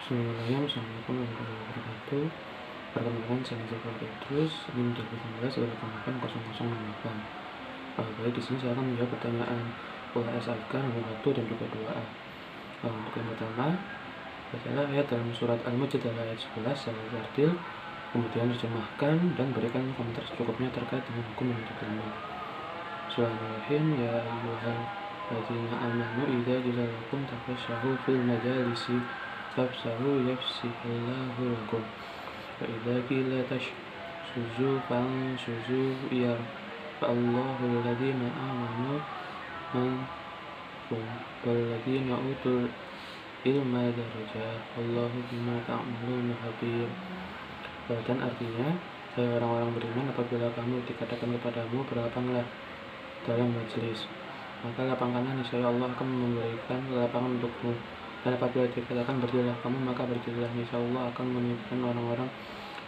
Bismillahirrahmanirrahim. Assalamualaikum warahmatullahi wabarakatuh. Perkenalkan, saya Zafar Idrus, NIM 2019 0808. Baik, di sini saya akan menjawab pertanyaan UAS AFK nomor 1 dan juga 2A. Untuk yang pertama, bacalah ayat dalam surat Al-Mujadalah ayat 11 secara adil, kemudian terjemahkan dan berikan komentar secukupnya terkait dengan hukum menuntut ilmu. Bismillahirrahmanirrahim. Ya ayyuhal ladzina amanu idza qila lakum tafassahu fil majalisi fafsahu yafsihillahu lakum wa idza qila tashzuzu fanshuzu yarfa'allahu alladhina amanu minkum walladhina utul ilma darajat wallahu bima ta'maluna khabir. Dan artinya, hai orang-orang beriman, apabila kamu dikatakan kepadamu berlapanglah dalam majelis, maka lapangkanlah, niscaya Allah akan memberikan lapangan untukmu. Dan apabila dikatakan berdirilah kamu, maka berdirilah, niscaya Allah akan menunjukkan orang-orang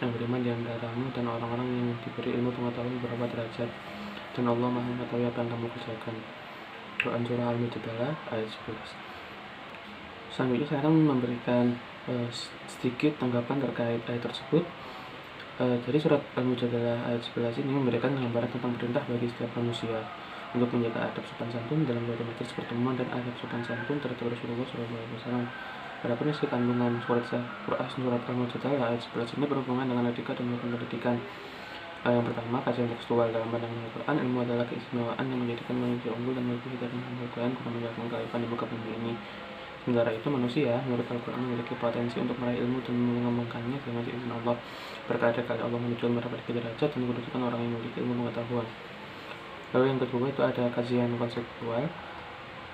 yang beriman di antaramu dan orang-orang yang diberi ilmu pengetahuan beberapa derajat, dan Allah Maha mengetahui apa yang kamu kerjakan. Quran Surah Al-Mujadalah ayat 11. Selanjutnya saya akan memberikan sedikit tanggapan terkait ayat tersebut. Jadi surat Al-Mujadalah ayat 11 ini memberikan gambaran tentang perintah bagi setiap manusia untuk menjaga adab sopan santun dalam suatu majelis pertemuan dan adab sopan santun terhadap Rasulullah SAW. Adapun isi kandungan surat Al-Mujadalah ayat 11 ini berhubungan dengan etika dan hukum pendidikan. Yang pertama, kajian tekstual. Dalam pandangan Al-Quran, ilmu adalah keistimewaan yang menjadikan manusia unggul dan melebihi dari Al-Quran guna menjalankan kearifan di muka bumi ini. Sementara itu, manusia menurut Al-Quran memiliki potensi untuk meraih ilmu dan mengembangkannya dengan izin Allah. Berkali-kali Allah menuju mendapat derajat dan menunjukkan orang yang memiliki ilmu pengetahuan. Lalu yang kedua itu ada kajian konseptual.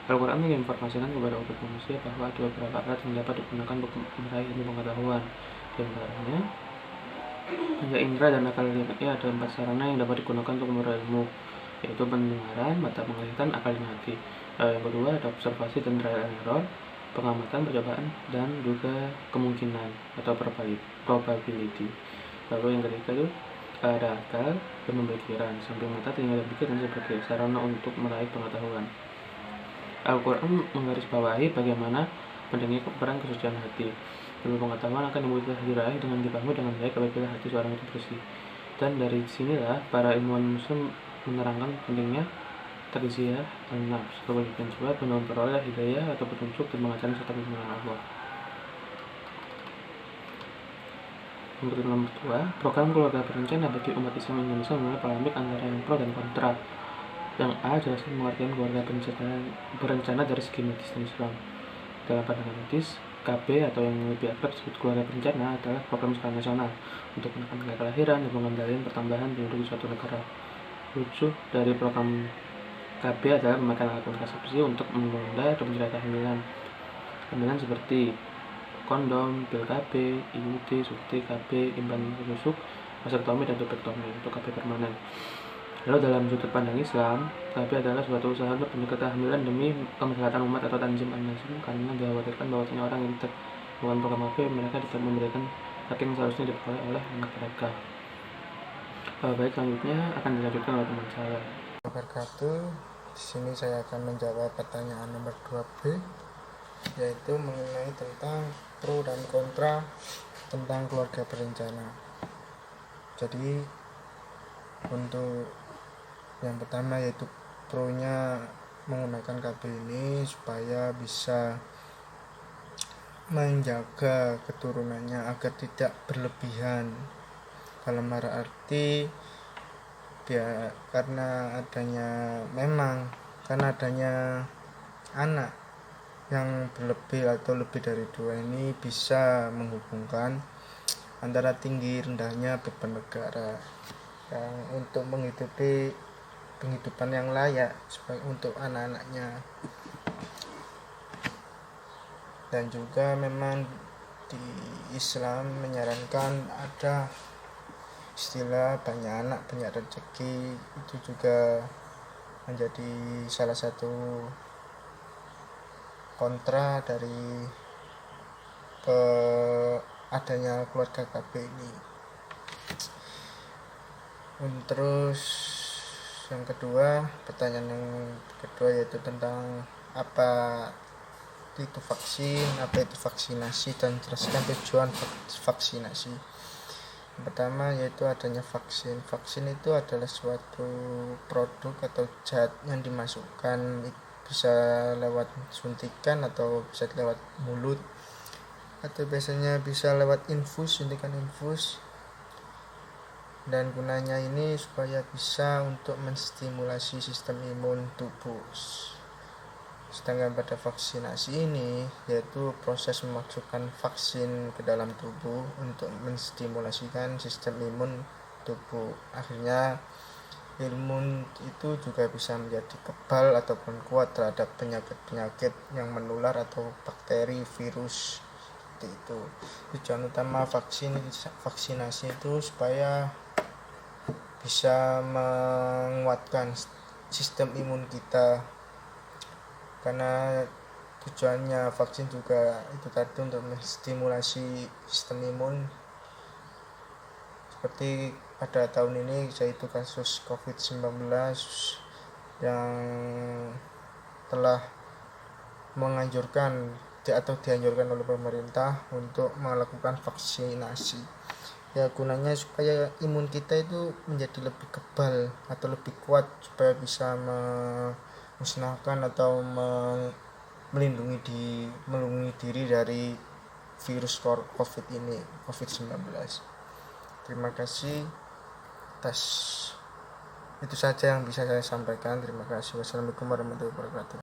Al-Quran menginformasikan kepada umat manusia bahwa ada beberapa alat yang dapat digunakan untuk meraih ilmu pengetahuan. Di antaranya, panca indera dan akal lihatnya ada 4 sarana yang dapat digunakan untuk meraih ilmu, yaitu pendengaran, mata penglihatan, akal dan hati. Yang kedua ada observasi dan trial and error, pengamatan, percobaan, dan juga kemungkinan atau probability. Lalu yang ketiga itu ada akal dan pemikiran, samping mata, telinga, dan pikir, dan sebagai sarana untuk meraih pengetahuan. Al-Quran menggarisbawahi bagaimana pentingnya peran kesucian hati. Ilmu pengetahuan akan mudah diraih dengan dipahami dengan baik apabila hati seorang itu bersih. Dan dari sinilah para ilmuwan Muslim menerangkan pentingnya takziyah an-nafs, kewajiban jiwa guna memperoleh hidayah atau petunjuk dan mengajarkan serta bimbingan Allah. Untuk nomor 2, program keluarga berencana bagi umat Islam Indonesia memulai polemik antara yang pro dan kontra. Yang A, jelaskan pengertian keluarga berencana dari segi medis dan Islam. Dalam pandangan medis, KB atau yang lebih akrab disebut keluarga berencana adalah program skala nasional untuk menekan angka kelahiran dan mengendalikan pertambahan penduduk di suatu negara. Rujuh dari program KB adalah memakai alat kontrasepsi untuk menunda dan mencegah kehamilan. Kehamilan seperti kondom, pil KB, IUD, suntik KB, implan rusuk, vasektomi, dan tubektomi untuk KB permanen. Lalu dalam sudut pandang Islam, KB adalah suatu usaha untuk mencegah kehamilan demi kemaslahatan umat atau tanzim an-nasl, karena dikhawatirkan bahwasanya orang yang tidak melakukan program KB mereka tidak memberikan hak yang seharusnya diperoleh oleh anak mereka. Baik, selanjutnya akan dilanjutkan oleh teman saya. Wabarakatuh. Di sini saya akan menjawab pertanyaan nomor 2B, yaitu mengenai tentang pro dan kontra tentang keluarga berencana. Jadi untuk yang pertama yaitu pro-nya menggunakan KB ini supaya bisa menjaga keturunannya agar tidak berlebihan, dalam arti karena adanya anak yang berlebih atau lebih dari 2 ini bisa menghubungkan antara tinggi rendahnya beban negara yang untuk menghidupi penghidupan yang layak untuk anak-anaknya. Dan juga memang di Islam menyarankan ada istilah banyak anak banyak rezeki, itu juga menjadi salah satu kontra dari adanya keluarga KB ini. Terus yang kedua, pertanyaan yang kedua yaitu tentang apa itu vaksin, apa itu vaksinasi, dan jelaskan tujuan vaksinasi. Yang pertama yaitu adanya vaksin. Vaksin itu adalah suatu produk atau zat yang dimasukkan, bisa lewat suntikan atau bisa lewat mulut, atau biasanya bisa lewat infus, suntikan infus. Dan gunanya ini supaya bisa untuk menstimulasi sistem imun tubuh. Sedangkan pada vaksinasi ini yaitu proses memasukkan vaksin ke dalam tubuh untuk menstimulasikan sistem imun tubuh. Akhirnya imun itu juga bisa menjadi kebal ataupun kuat terhadap penyakit-penyakit yang menular atau bakteri, virus, seperti itu. Tujuan utama vaksinasi itu supaya bisa menguatkan sistem imun kita, karena tujuannya vaksin juga itu tadi untuk menstimulasi sistem imun. Seperti pada tahun ini yaitu kasus COVID-19 yang telah menganjurkan atau dianjurkan oleh pemerintah untuk melakukan vaksinasi. Ya gunanya supaya imun kita itu menjadi lebih kebal atau lebih kuat, supaya bisa musnahkan atau melindungi diri dari virus COVID ini, COVID-19. Terima kasih atas itu saja yang bisa saya sampaikan. Terima kasih. Wassalamualaikum warahmatullahi wabarakatuh.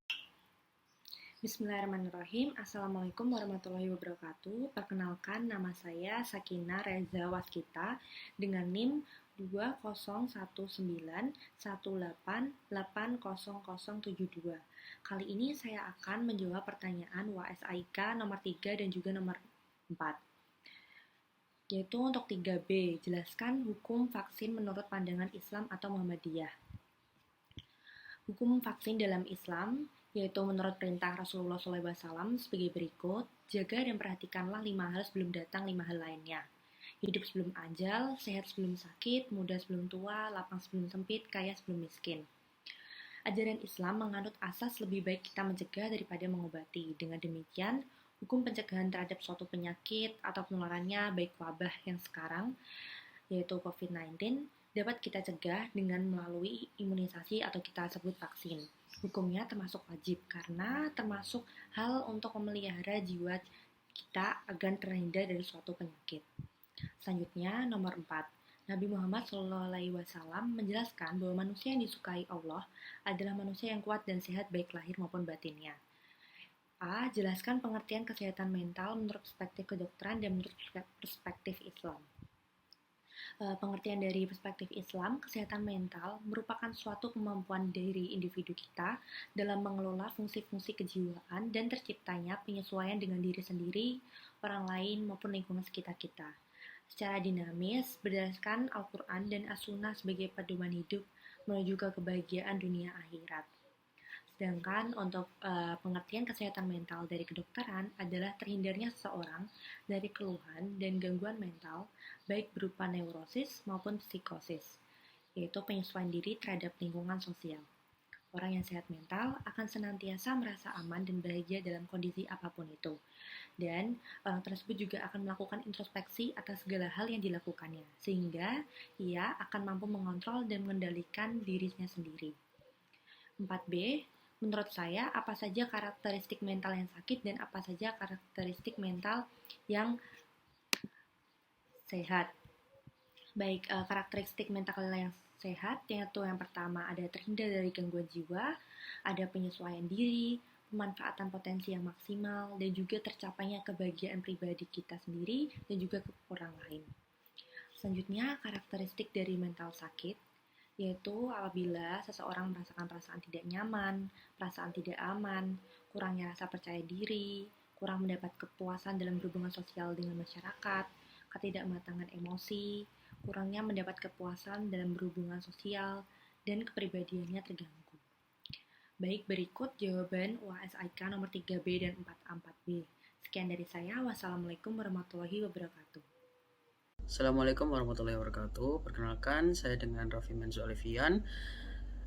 Bismillahirrahmanirrahim. Assalamualaikum warahmatullahi wabarakatuh. Perkenalkan, nama saya Sakina Reza Waskita dengan NIM 201918880072. Kali ini saya akan menjawab pertanyaan WSIK nomor 3 dan juga nomor 4. Yaitu untuk 3B, jelaskan hukum vaksin menurut pandangan Islam atau Muhammadiyah. Hukum vaksin dalam Islam yaitu menurut perintah Rasulullah SAW sebagai berikut: jaga dan perhatikanlah 5 hal sebelum datang 5 hal lainnya. Hidup sebelum ajal, sehat sebelum sakit, muda sebelum tua, lapang sebelum sempit, kaya sebelum miskin. Ajaran Islam menganut asas lebih baik kita mencegah daripada mengobati. Dengan demikian, hukum pencegahan terhadap suatu penyakit atau penularannya, baik wabah yang sekarang, yaitu COVID-19, dapat kita cegah dengan melalui imunisasi atau kita sebut vaksin. Hukumnya termasuk wajib karena termasuk hal untuk memelihara jiwa kita agar terhindar dari suatu penyakit. Selanjutnya, nomor 4. Nabi Muhammad SAW menjelaskan bahwa manusia yang disukai Allah adalah manusia yang kuat dan sehat baik lahir maupun batinnya. A. Jelaskan pengertian kesehatan mental menurut perspektif kedokteran dan menurut perspektif Islam. Pengertian dari perspektif Islam, kesehatan mental merupakan suatu kemampuan dari individu kita dalam mengelola fungsi-fungsi kejiwaan dan terciptanya penyesuaian dengan diri sendiri, orang lain, maupun lingkungan sekitar kita. Secara dinamis, berdasarkan Al-Quran dan As-Sunnah sebagai pedoman hidup menuju ke kebahagiaan dunia akhirat. Sedangkan untuk pengertian kesehatan mental dari kedokteran adalah terhindarnya seseorang dari keluhan dan gangguan mental, baik berupa neurosis maupun psikosis, yaitu penyesuaian diri terhadap lingkungan sosial. Orang yang sehat mental akan senantiasa merasa aman dan bahagia dalam kondisi apapun itu. Dan orang tersebut juga akan melakukan introspeksi atas segala hal yang dilakukannya, sehingga ia akan mampu mengontrol dan mengendalikan dirinya sendiri. 4B, menurut saya, apa saja karakteristik mental yang sakit dan apa saja karakteristik mental yang sehat? Baik, karakteristik mental yang sehat yaitu yang pertama ada terhindar dari gangguan jiwa, ada penyesuaian diri, pemanfaatan potensi yang maksimal, dan juga tercapainya kebahagiaan pribadi kita sendiri dan juga ke orang lain. Selanjutnya, karakteristik dari mental sakit yaitu apabila seseorang merasakan perasaan tidak nyaman, perasaan tidak aman, kurangnya rasa percaya diri, kurang mendapat kepuasan dalam berhubungan sosial dengan masyarakat, ketidakmatangan emosi, kurangnya mendapat kepuasan dalam berhubungan sosial, dan kepribadiannya terganggu. Baik, berikut jawaban WSIK nomor 3B dan 4A4B. Sekian dari saya. Wassalamualaikum warahmatullahi wabarakatuh. Assalamualaikum warahmatullahi wabarakatuh. Perkenalkan, saya dengan Raffi Manzu Alifian,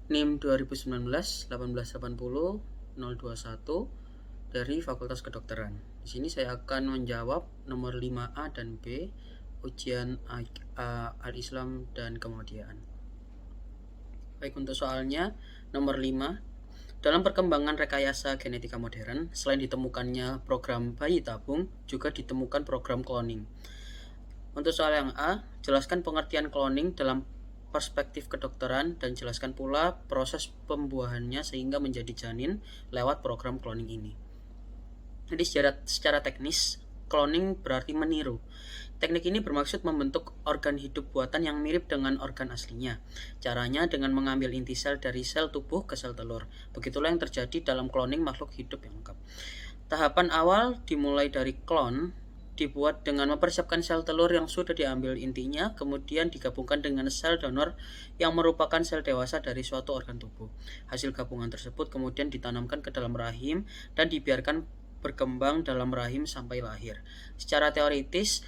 NIM 2019 1880 021 dari Fakultas Kedokteran. Di sini saya akan menjawab nomor 5A dan B, ujian al-Islam dan kemudian. Baik, untuk soalnya nomor 5. Dalam perkembangan rekayasa genetika modern, selain ditemukannya program bayi tabung, juga ditemukan program cloning. Untuk soal yang A, jelaskan pengertian cloning dalam perspektif kedokteran dan jelaskan pula proses pembuahannya sehingga menjadi janin lewat program cloning ini. Jadi secara teknis, cloning berarti meniru. Teknik ini bermaksud membentuk organ hidup buatan yang mirip dengan organ aslinya. Caranya dengan mengambil inti sel dari sel tubuh ke sel telur. Begitulah yang terjadi dalam cloning makhluk hidup yang lengkap. Tahapan awal dimulai dari klon, dibuat dengan mempersiapkan sel telur yang sudah diambil intinya, kemudian digabungkan dengan sel donor yang merupakan sel dewasa dari suatu organ tubuh. Hasil gabungan tersebut kemudian ditanamkan ke dalam rahim dan dibiarkan berkembang dalam rahim sampai lahir. Secara teoritis,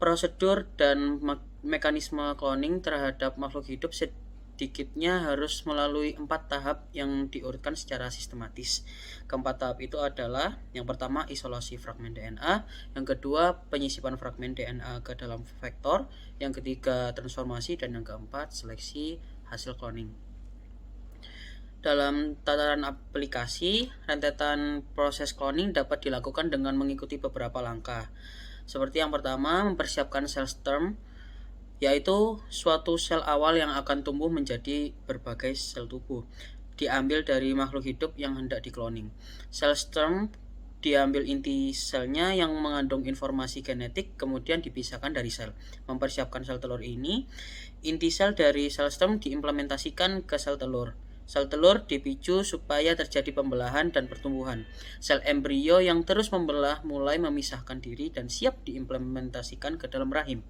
prosedur dan mekanisme cloning terhadap makhluk hidup sedikitnya harus melalui 4 tahap yang diurutkan secara sistematis. Keempat tahap itu adalah: yang pertama, isolasi fragmen DNA, yang kedua, penyisipan fragmen DNA ke dalam vektor, yang ketiga, transformasi, dan yang keempat, seleksi hasil cloning. Dalam tataran aplikasi, rentetan proses cloning dapat dilakukan dengan mengikuti beberapa langkah. Seperti yang pertama, mempersiapkan sel sperm, yaitu suatu sel awal yang akan tumbuh menjadi berbagai sel tubuh, diambil dari makhluk hidup yang hendak dikloning. Sel sperm diambil inti selnya yang mengandung informasi genetik, kemudian dipisahkan dari sel. Mempersiapkan sel telur ini, inti sel dari sel sperm diimplementasikan ke sel telur. Sel telur dipicu supaya terjadi pembelahan dan pertumbuhan. Sel embrio yang terus membelah mulai memisahkan diri dan siap diimplementasikan ke dalam rahim.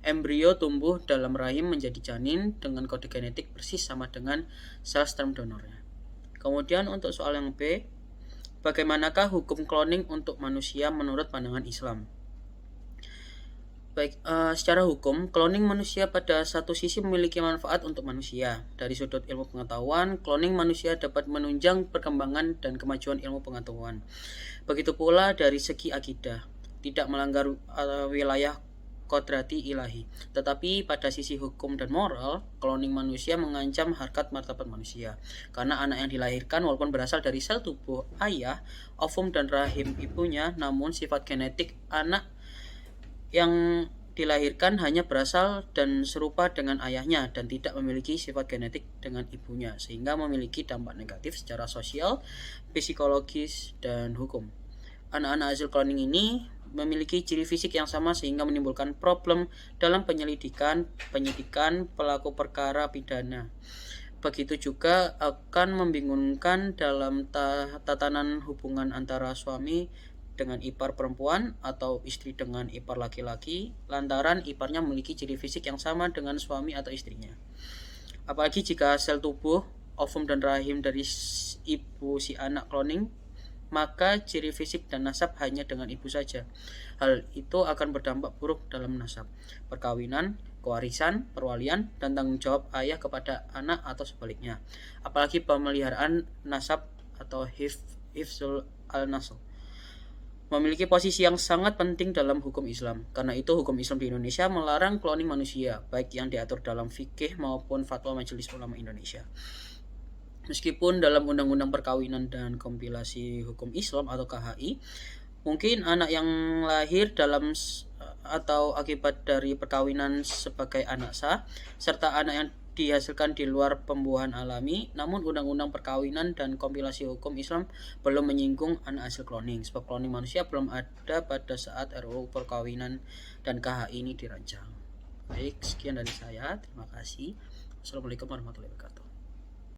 Embrio tumbuh dalam rahim menjadi janin dengan kode genetik persis sama dengan sel sperm donornya. Kemudian untuk soal yang B, bagaimanakah hukum cloning untuk manusia menurut pandangan Islam? Baik, secara hukum, cloning manusia pada satu sisi memiliki manfaat untuk manusia. Dari sudut ilmu pengetahuan, cloning manusia dapat menunjang perkembangan dan kemajuan ilmu pengetahuan. Begitu pula dari segi akidah, tidak melanggar wilayah kodrati ilahi. Tetapi pada sisi hukum dan moral, cloning manusia mengancam harkat martabat manusia. Karena anak yang dilahirkan walaupun berasal dari sel tubuh ayah, ovum dan rahim ibunya, namun sifat genetik anak yang dilahirkan hanya berasal dan serupa dengan ayahnya dan tidak memiliki sifat genetik dengan ibunya, sehingga memiliki dampak negatif secara sosial, psikologis, dan hukum. Anak-anak hasil cloning ini memiliki ciri fisik yang sama sehingga menimbulkan problem dalam penyidikan pelaku perkara pidana. Begitu juga akan membingungkan dalam tatanan hubungan antara suami dengan ipar perempuan atau istri dengan ipar laki-laki, lantaran iparnya memiliki ciri fisik yang sama dengan suami atau istrinya. Apalagi jika sel tubuh, ovum dan rahim dari ibu si anak cloning, maka ciri fisik dan nasab hanya dengan ibu saja. Hal itu akan berdampak buruk dalam nasab, perkawinan, kewarisan, perwalian, dan tanggung jawab ayah kepada anak atau sebaliknya. Apalagi pemeliharaan nasab atau hifzul al-nasl memiliki posisi yang sangat penting dalam hukum Islam. Karena itu hukum Islam di Indonesia melarang cloning manusia, baik yang diatur dalam fikih maupun fatwa Majelis Ulama Indonesia. Meskipun dalam Undang-Undang Perkawinan dan Kompilasi Hukum Islam atau KHI, mungkin anak yang lahir dalam atau akibat dari perkawinan sebagai anak sah, serta anak yang dihasilkan di luar pembuahan alami, namun Undang-Undang Perkawinan dan Kompilasi Hukum Islam belum menyinggung anak hasil cloning, sebab cloning manusia belum ada pada saat RUU Perkawinan dan KHI ini dirancang. Baik, sekian dari saya. Terima kasih. Assalamualaikum warahmatullahi wabarakatuh.